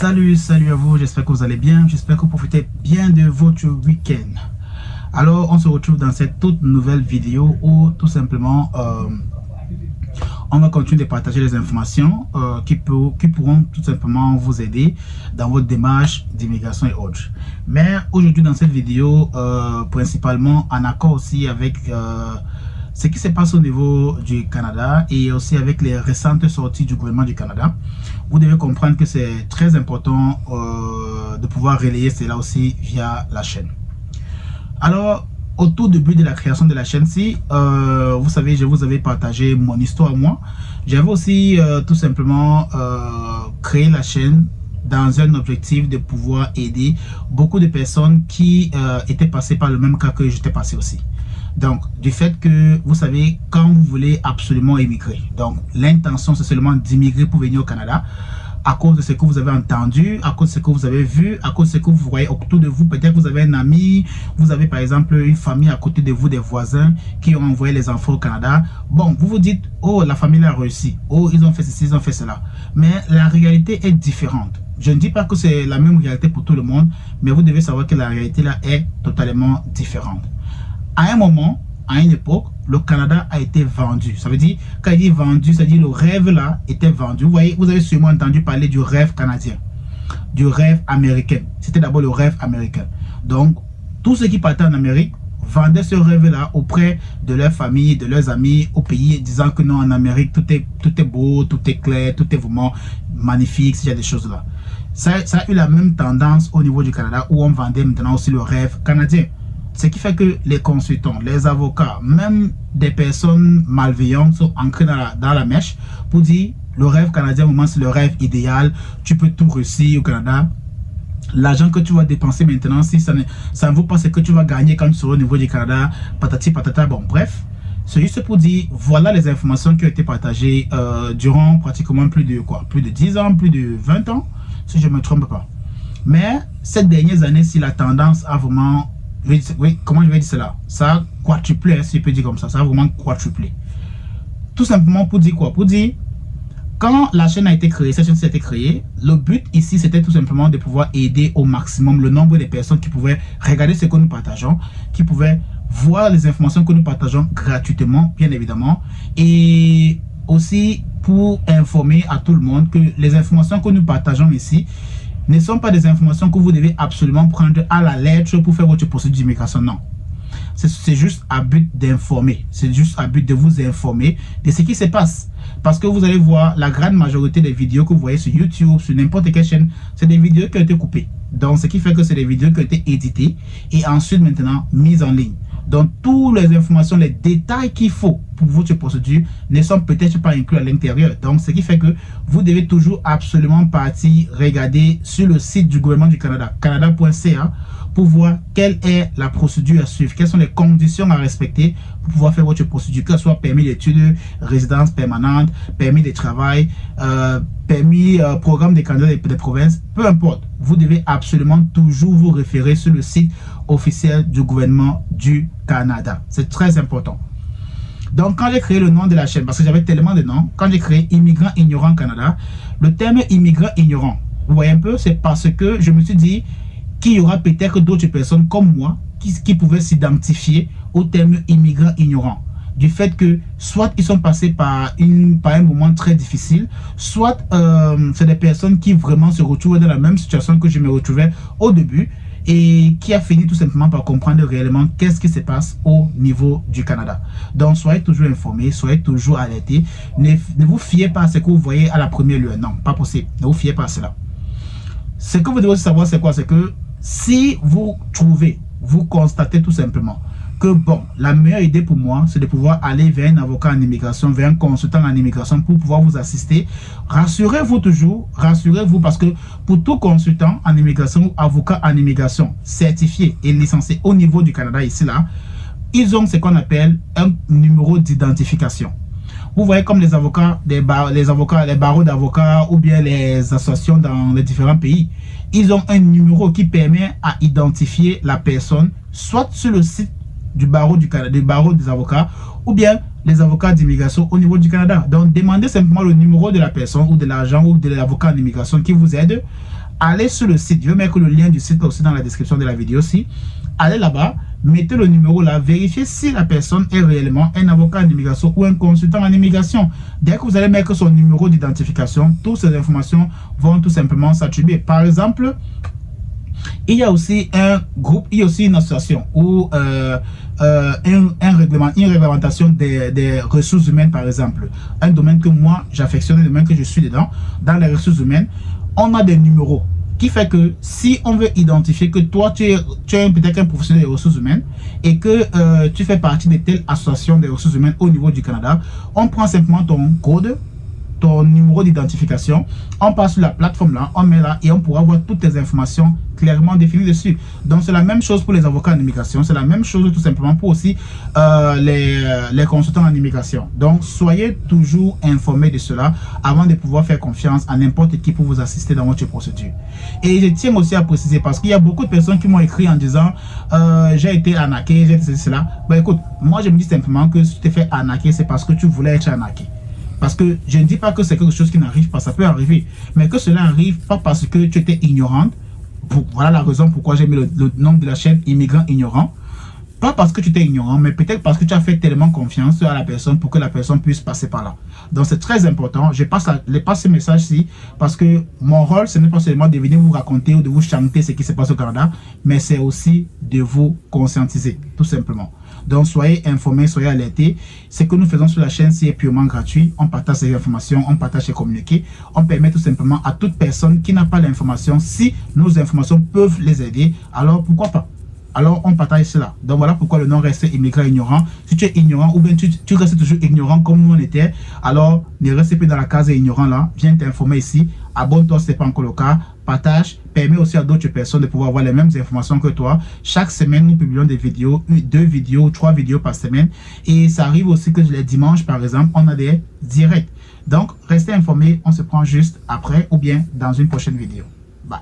Salut à vous, j'espère que vous allez bien, j'espère que vous profitez bien de votre week-end. Alors, on se retrouve dans cette toute nouvelle vidéo où tout simplement, on va continuer de partager les informations qui pourront tout simplement vous aider dans votre démarche d'immigration et autres. Mais aujourd'hui dans cette vidéo, principalement en accord aussi avec ce qui se passe au niveau du Canada et aussi avec les récentes sorties du gouvernement du Canada, vous devez comprendre que c'est très important de pouvoir relayer cela aussi via la chaîne. Alors, au tout début de la création de la chaîne-ci, vous savez, je vous avais partagé mon histoire moi. J'avais aussi tout simplement créé la chaîne dans un objectif de pouvoir aider beaucoup de personnes qui étaient passées par le même cas que j'étais passé aussi. Donc, du fait que, vous savez, quand vous voulez absolument émigrer, donc l'intention c'est seulement d'immigrer pour venir au Canada, à cause de ce que vous avez entendu, à cause de ce que vous avez vu, à cause de ce que vous voyez autour de vous. Peut-être que vous avez un ami, vous avez par exemple une famille à côté de vous, des voisins qui ont envoyé les enfants au Canada. Bon, vous vous dites, oh, la famille a réussi, oh, ils ont fait ceci, ils ont fait cela. Mais la réalité est différente. Je ne dis pas que c'est la même réalité pour tout le monde, mais vous devez savoir que la réalité là est totalement différente. À un moment, à une époque, le Canada a été vendu. Ça veut dire, quand il dit vendu, ça veut dire le rêve là était vendu. Vous voyez, vous avez sûrement entendu parler du rêve canadien, du rêve américain. C'était d'abord le rêve américain. Donc, tous ceux qui partaient en Amérique vendaient ce rêve-là auprès de leur famille, de leurs amis au pays, disant que non, en Amérique, tout est beau, tout est clair, tout est vraiment magnifique, s'il y a des choses là. Ça a eu la même tendance au niveau du Canada où on vendait maintenant aussi le rêve canadien. Ce qui fait que les consultants, les avocats, même des personnes malveillantes sont ancrés dans la mèche pour dire le rêve canadien, au moment c'est le rêve idéal, tu peux tout réussir au Canada. L'argent que tu vas dépenser maintenant, si ça ne vaut pas ce que tu vas gagner quand tu seras au niveau du Canada, patati patata, bon bref. C'est juste pour dire, voilà les informations qui ont été partagées durant pratiquement plus de 10 ans, plus de 20 ans, si je ne me trompe pas. Mais ces dernières années, si la tendance a vraiment... Oui, comment je vais dire cela? Ça a quadruplé, si je peux dire comme ça a vraiment quadruplé. Tout simplement pour dire quoi? Pour dire, quand la chaîne a été créée, cette chaîne a été créée, le but ici c'était tout simplement de pouvoir aider au maximum le nombre de personnes qui pouvaient regarder ce que nous partageons, qui pouvaient voir les informations que nous partageons gratuitement, bien évidemment, et aussi pour informer à tout le monde que les informations que nous partageons ici ne sont pas des informations que vous devez absolument prendre à la lettre pour faire votre procédure d'immigration, non. C'est juste à but d'informer, c'est juste à but de vous informer de ce qui se passe. Parce que vous allez voir, la grande majorité des vidéos que vous voyez sur YouTube, sur n'importe quelle chaîne, c'est des vidéos qui ont été coupées. Donc, ce qui fait que c'est des vidéos qui ont été éditées et ensuite maintenant mises en ligne. Donc, toutes les informations, les détails qu'il faut pour votre procédure ne sont peut-être pas inclus à l'intérieur. Donc, ce qui fait que vous devez toujours absolument partir regarder sur le site du gouvernement du Canada, canada.ca, pour voir quelle est la procédure à suivre, quelles sont les conditions à respecter pour pouvoir faire votre procédure, que ce soit permis d'études, résidence permanente, permis de travail, permis, programme des candidats des provinces, peu importe. Vous devez absolument toujours vous référer sur le site officiel du gouvernement du Canada. C'est très important. Donc, quand j'ai créé le nom de la chaîne, parce que j'avais tellement de noms, quand j'ai créé Immigrants Ignorants Canada, le terme immigrant ignorant, vous voyez un peu, c'est parce que je me suis dit qu'il y aura peut-être d'autres personnes comme moi qui pouvaient s'identifier au terme immigrant ignorant. Du fait que soit ils sont passés par un moment très difficile, soit c'est des personnes qui vraiment se retrouvent dans la même situation que je me retrouvais au début et qui a fini tout simplement par comprendre réellement qu'est-ce qui se passe au niveau du Canada. Donc soyez toujours informés, soyez toujours alertés, ne vous fiez pas à ce que vous voyez à la première lueur, non, pas possible, ne vous fiez pas à cela. Ce que vous devez savoir c'est quoi? C'est que si vous trouvez, vous constatez tout simplement que bon, la meilleure idée pour moi, c'est de pouvoir aller vers un avocat en immigration, vers un consultant en immigration pour pouvoir vous assister. Rassurez-vous toujours, rassurez-vous parce que pour tout consultant en immigration ou avocat en immigration certifié et licencié au niveau du Canada ici là, ils ont ce qu'on appelle un numéro d'identification. Vous voyez comme les avocats, les barreaux d'avocats ou bien les associations dans les différents pays, ils ont un numéro qui permet à identifier la personne soit sur le site du barreau du Canada, du barreau des avocats, ou bien les avocats d'immigration au niveau du Canada. Donc, demandez simplement le numéro de la personne ou de l'agent ou de l'avocat d'immigration qui vous aide allez sur le site. Je vais mettre le lien du site aussi dans la description de la vidéo aussi. Allez là-bas, mettez le numéro là, vérifiez si la personne est réellement un avocat en immigration ou un consultant en immigration. Dès que vous allez mettre son numéro d'identification, toutes ces informations vont tout simplement s'attribuer. Par exemple, il y a aussi un groupe, il y a aussi une association ou une réglementation des ressources humaines, par exemple. Un domaine que moi j'affectionne, un domaine que je suis dedans, dans les ressources humaines, on a des numéros qui fait que si on veut identifier que toi tu es peut-être un professionnel des ressources humaines et que tu fais partie de telle association des ressources humaines au niveau du Canada, on prend simplement ton code, ton numéro d'identification, on passe sur la plateforme là, on met là et on pourra voir toutes les informations clairement définies dessus. Donc c'est la même chose pour les avocats en immigration, c'est la même chose tout simplement pour aussi les consultants en immigration. Donc soyez toujours informés de cela avant de pouvoir faire confiance à n'importe qui pour vous assister dans votre procédure. Et je tiens aussi à préciser, parce qu'il y a beaucoup de personnes qui m'ont écrit en disant j'ai été arnaqué, j'ai fait cela. Ben écoute, moi je me dis simplement que si tu t'es fait arnaquer, c'est parce que tu voulais être arnaqué. Parce que je ne dis pas que c'est quelque chose qui n'arrive pas, ça peut arriver. Mais que cela arrive pas parce que tu étais ignorante. Voilà la raison pourquoi j'ai mis le nom de la chaîne Immigrants Ignorants. Pas parce que tu étais ignorant, mais peut-être parce que tu as fait tellement confiance à la personne pour que la personne puisse passer par là. Donc c'est très important. Je passe ce message-ci parce que mon rôle, ce n'est pas seulement de venir vous raconter ou de vous chanter ce qui se passe au Canada, mais c'est aussi de vous conscientiser, tout simplement. Donc soyez informés, soyez alertés. Ce que nous faisons sur la chaîne, c'est purement gratuit. On partage ces informations, on partage ces communiqués. On permet tout simplement à toute personne qui n'a pas l'information, si nos informations peuvent les aider, alors pourquoi pas? Alors on partage cela. Donc voilà pourquoi le nom reste immigrant ignorant. Si tu es ignorant ou bien tu restes toujours ignorant comme nous on était, alors ne reste plus dans la case ignorant là. Viens t'informer ici. Abonne-toi si ce n'est pas encore le cas. Partage. Permet aussi à d'autres personnes de pouvoir avoir les mêmes informations que toi. Chaque semaine, nous publions des vidéos, 2 vidéos, 3 vidéos par semaine. Et ça arrive aussi que les dimanches, par exemple, on a des directs. Donc, restez informés. On se prend juste après ou bien dans une prochaine vidéo. Bye.